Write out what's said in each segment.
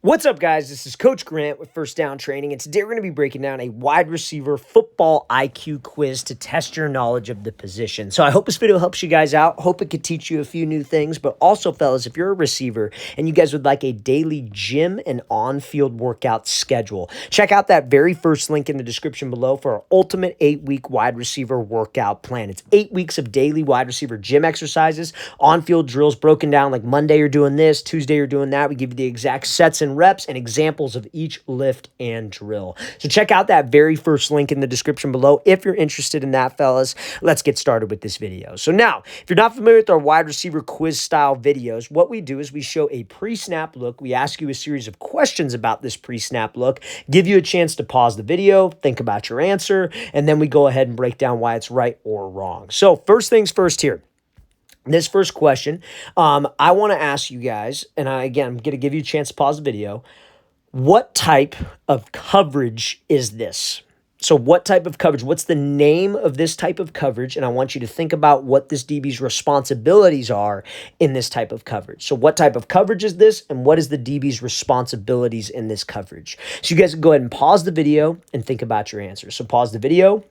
What's up, guys? This is Coach Grant with First Down Training, and today we're going to be breaking down a wide receiver football IQ quiz to test your knowledge of the position. So I hope this video helps you guys out. Hope it could teach you a few new things, but also, fellas, if you're a receiver and you guys would like a daily gym and on-field workout schedule, check out that very first link in the description below for our ultimate 8-week wide receiver workout plan. It's 8 weeks of daily wide receiver gym exercises, on-field drills broken down like Monday you're doing this, Tuesday you're doing that. We give you the exact sets and reps and examples of each lift and drill. So check out that very first link in the description below if you're interested in that, fellas. Let's get started with this video. So now, if you're not familiar with our wide receiver quiz style videos, what we do is we show a pre-snap look. We ask you a series of questions about this pre-snap look, give you a chance to pause the video, think about your answer, and then we go ahead and break down why it's right or wrong. So first things first here. This first question, I want to ask you guys, and again, I'm going to give you a chance to pause the video. What type of coverage is this? So what type of coverage? What's the name of this type of coverage? And I want you to think about what this DB's responsibilities are in this type of coverage. So what type of coverage is this? And what is the DB's responsibilities in this coverage? So you guys can go ahead and pause the video and think about your answer. So pause the video.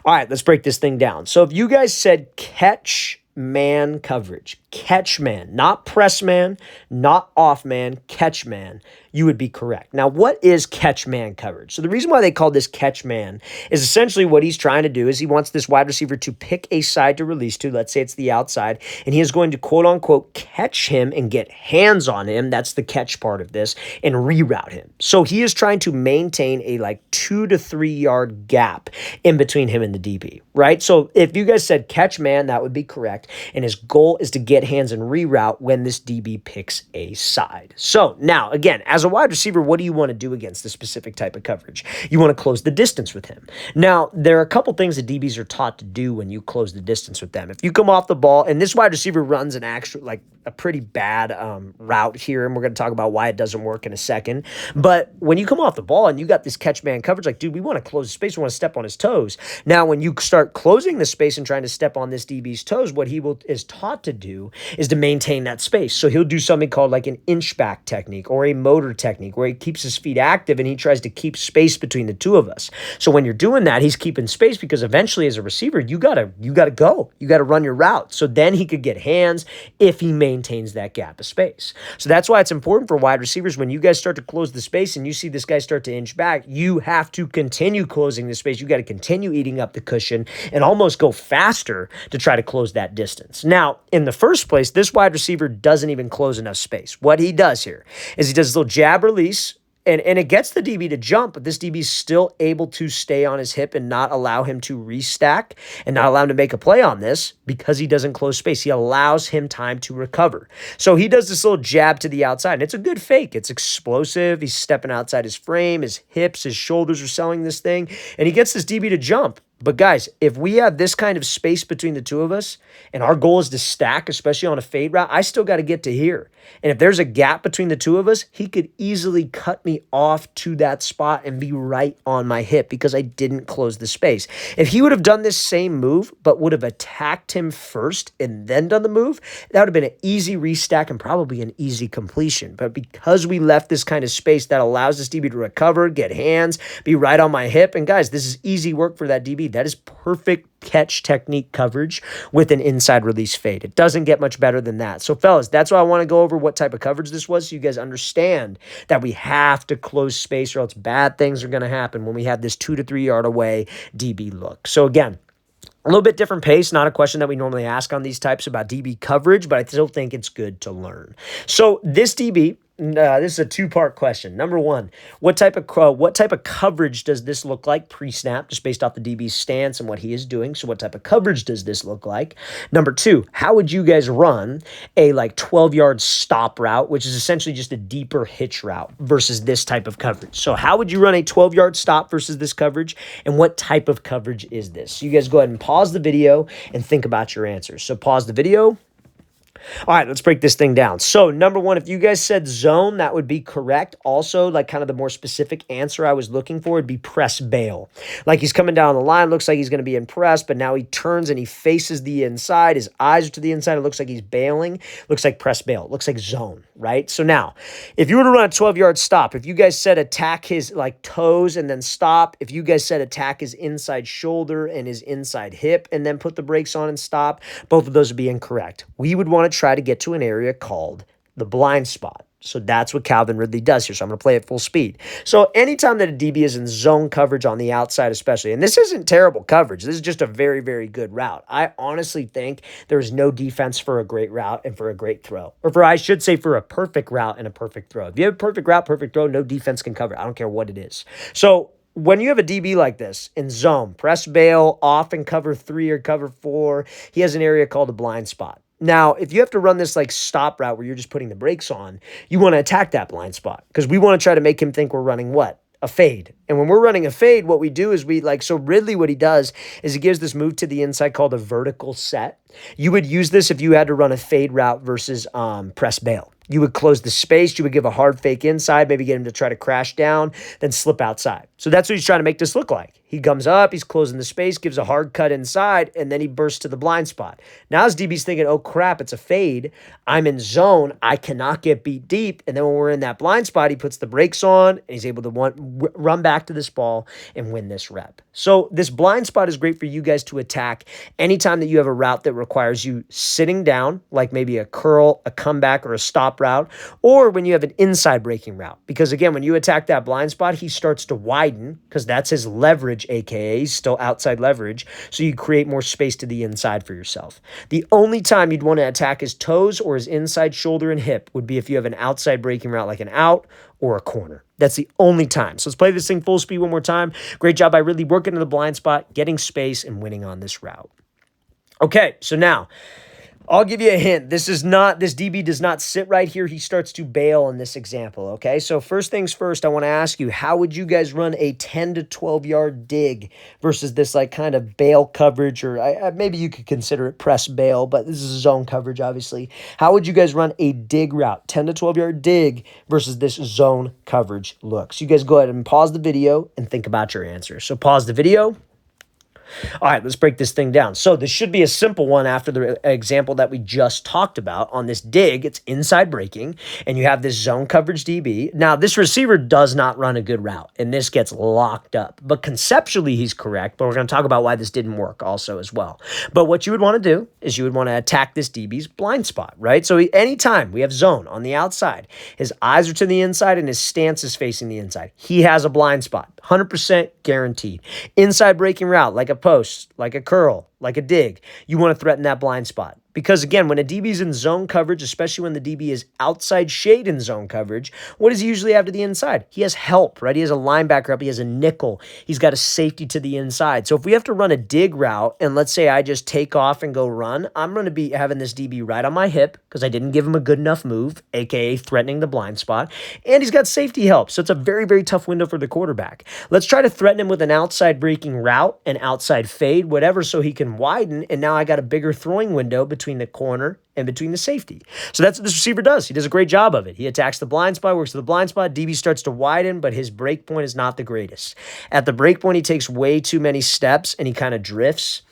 All right, let's break this thing down. So if you guys said catch man coverage, catch man, not press man, not off man, catch man, you would be correct. Now, what is catch man coverage? So the reason why they call this catch man is essentially what he's trying to do is he wants this wide receiver to pick a side to release to. Let's say it's the outside, and he is going to quote unquote catch him and get hands on him. That's the catch part of this, and reroute him. So he is trying to maintain a like 2 to 3 yard gap in between him and the DB, right? So if you guys said catch man, that would be correct. And his goal is to get hands and reroute when this DB picks a side. So now, again, as a wide receiver, what do you want to do against this specific type of coverage? You want to close the distance with him. Now, there are a couple things that DBs are taught to do when you close the distance with them. If you come off the ball, and this wide receiver runs an actual, like a pretty bad route here, and we're going to talk about why it doesn't work in a second. But when you come off the ball and you got this catch man coverage, like, dude, we want to close the space. We want to step on his toes. Now, when you start closing the space and trying to step on this DB's toes, what he is taught to do is to maintain that space. So he'll do something called like an inch back technique or a motor technique where he keeps his feet active and he tries to keep space between the two of us. So when you're doing that, he's keeping space because eventually as a receiver, you gotta go. You gotta run your route. So then he could get hands if he maintains that gap of space. So that's why it's important for wide receivers when you guys start to close the space and you see this guy start to inch back, you have to continue closing the space. You got to continue eating up the cushion and almost go faster to try to close that distance. Now, in the first place, this wide receiver doesn't even close enough space. What he does here is he does a little jab release, and it gets the DB to jump, but this DB is still able to stay on his hip and not allow him to restack and not allow him to make a play on this because he doesn't close space. He allows him time to recover. So he does this little jab to the outside, and it's a good fake. It's explosive. He's stepping outside his frame. His hips, his shoulders are selling this thing, and he gets this DB to jump. But guys, if we have this kind of space between the two of us and our goal is to stack, especially on a fade route, I still got to get to here. And if there's a gap between the two of us, he could easily cut me off to that spot and be right on my hip because I didn't close the space. If he would have done this same move, but would have attacked him first and then done the move, that would have been an easy restack and probably an easy completion. But because we left this kind of space that allows this DB to recover, get hands, be right on my hip, and guys, this is easy work for that DB. That is perfect catch technique coverage with an inside release fade. It doesn't get much better than that. So fellas, that's why I want to go over what type of coverage this was so you guys understand that we have to close space or else bad things are going to happen when we have this 2 to 3 yard away DB look. So again, a little bit different pace, not a question that we normally ask on these types about DB coverage, but I still think it's good to learn. So this DB, this is a two-part question. Number one, what type of coverage does this look like pre-snap, just based off the DB's stance and what he is doing? So what type of coverage does this look like? Number two, how would you guys run a like 12-yard stop route, which is essentially just a deeper hitch route versus this type of coverage? So how would you run a 12-yard stop versus this coverage, and what type of coverage is this? So you guys go ahead and pause the video and think about your answers. So pause the video. All right, let's break this thing down. So number one, if you guys said zone, that would be correct. Also, like kind of the more specific answer I was looking for would be press bail. Like he's coming down the line, looks like he's going to be in press, but now he turns and he faces the inside. His eyes are to the inside. It looks like he's bailing. Looks like press bail. Looks like zone. right? So now, if you were to run a 12-yard stop, if you guys said attack his like toes and then stop, if you guys said attack his inside shoulder and his inside hip and then put the brakes on and stop, both of those would be incorrect. We would want to try to get to an area called the blind spot. So that's what Calvin Ridley does here. So I'm going to play at full speed. So anytime that a DB is in zone coverage on the outside especially, and this isn't terrible coverage, this is just a very, very good route. I honestly think there's no defense for a great route and for a great throw. Or for, I should say, for a perfect route and a perfect throw. If you have a perfect route, perfect throw, no defense can cover it. I don't care what it is. So when you have a DB like this in zone, press bail, off and cover 3 or cover 4, he has an area called a blind spot. Now, if you have to run this like stop route where you're just putting the brakes on, you want to attack that blind spot because we want to try to make him think we're running what? A fade. And when we're running a fade, what we do is so Ridley, what he does is he gives this move to the inside called a vertical set. You would use this if you had to run a fade route versus press bail. You would close the space. You would give a hard fake inside, maybe get him to try to crash down, then slip outside. So that's what he's trying to make this look like. He comes up, he's closing the space, gives a hard cut inside, and then he bursts to the blind spot. Now his DB's thinking, oh crap, it's a fade. I'm in zone. I cannot get beat deep. And then when we're in that blind spot, he puts the brakes on, and he's able to run back to this ball and win this rep. So this blind spot is great for you guys to attack anytime that you have a route that requires you sitting down, like maybe a curl, a comeback, or a stop route, or when you have an inside breaking route. Because again, when you attack that blind spot, he starts to widen because that's his leverage, aka he's still outside leverage. So you create more space to the inside for yourself. The only time you'd want to attack his toes or his inside shoulder and hip would be if you have an outside breaking route like an out or a corner. That's the only time. So let's play this thing full speed one more time. Great job by Ridley working in the blind spot, getting space, and winning on this route. Okay, so now I'll give you a hint. This DB does not sit right here. He starts to bail in this example, okay? So first things first, I want to ask you, how would you guys run a 10 to 12-yard dig versus this like kind of bail coverage, or maybe you could consider it press bail, but this is zone coverage, obviously. How would you guys run a dig route, 10 to 12-yard dig versus this zone coverage look? So you guys go ahead and pause the video and think about your answer. So pause the video. All right, let's break this thing down. So this should be a simple one after the example that we just talked about. On this dig, it's inside breaking, and you have this zone coverage DB. Now, this receiver does not run a good route, and this gets locked up. But conceptually, he's correct, but we're going to talk about why this didn't work also as well. But what you would want to do is you would want to attack this DB's blind spot, right? So anytime we have zone on the outside, his eyes are to the inside and his stance is facing the inside. He has a blind spot, 100% guaranteed. Inside breaking route, like a post, like a curl, like a dig, you want to threaten that blind spot. Because again, when a DB is in zone coverage, especially when the DB is outside shade in zone coverage, what does he usually have to the inside? He has help, right? He has a linebacker up. He has a nickel. He's got a safety to the inside. So if we have to run a dig route, and let's say I just take off and go run, I'm going to be having this DB right on my hip because I didn't give him a good enough move, aka threatening the blind spot. And he's got safety help. So it's a very, very tough window for the quarterback. Let's try to threaten him with an outside breaking route, an outside fade, whatever, so he can widen. And now I got a bigger throwing window between the corner and between the safety. So that's what this receiver does. He does a great job of it. He attacks the blind spot, works to the blind spot. DB starts to widen, but his break point is not the greatest. At the break point, he takes way too many steps and he kind of drifts.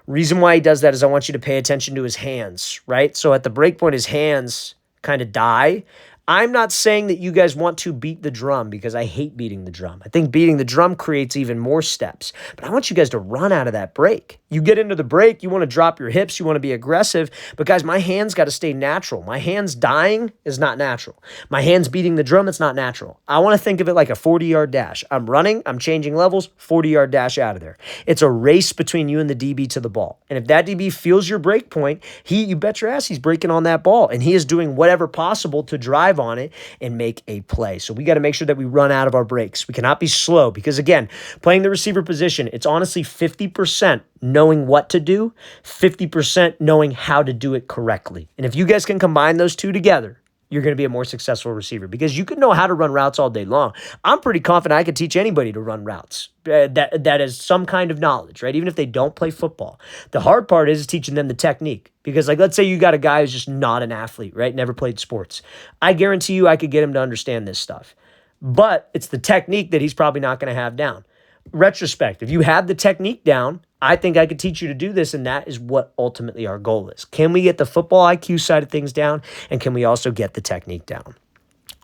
Reason why he does that is I want you to pay attention to his hands, right? So at the break point, his hands kind of die. I'm not saying that you guys want to beat the drum because I hate beating the drum. I think beating the drum creates even more steps. But I want you guys to run out of that break. You get into the break, you want to drop your hips, you want to be aggressive. But guys, my hands got to stay natural. My hands dying is not natural. My hands beating the drum, it's not natural. I want to think of it like a 40-yard dash. I'm running, I'm changing levels, 40-yard dash out of there. It's a race between you and the DB to the ball. And if that DB feels your break point, you bet your ass he's breaking on that ball. And he is doing whatever possible to drive on it and make a play. So we got to make sure that we run out of our breaks. We cannot be slow because, again, playing the receiver position, it's honestly 50% knowing what to do, 50% knowing how to do it correctly. And if you guys can combine those two together, you're going to be a more successful receiver because you can know how to run routes all day long. I'm pretty confident I could teach anybody to run routes. That is some kind of knowledge, right? Even if they don't play football. The hard part is teaching them the technique because, like, let's say you got a guy who's just not an athlete, right? Never played sports. I guarantee you I could get him to understand this stuff. But it's the technique that he's probably not going to have down. Retrospect, if you have the technique down, I think I could teach you to do this, and that is what ultimately our goal is. Can we get the football IQ side of things down, and can we also get the technique down?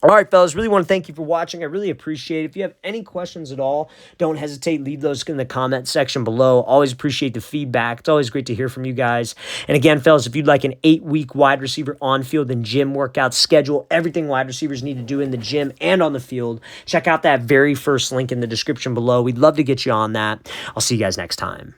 All right, fellas, really want to thank you for watching. I really appreciate it. If you have any questions at all, don't hesitate. Leave those in the comment section below. Always appreciate the feedback. It's always great to hear from you guys. And again, fellas, if you'd like an 8-week wide receiver on-field and gym workout schedule, everything wide receivers need to do in the gym and on the field, check out that very first link in the description below. We'd love to get you on that. I'll see you guys next time.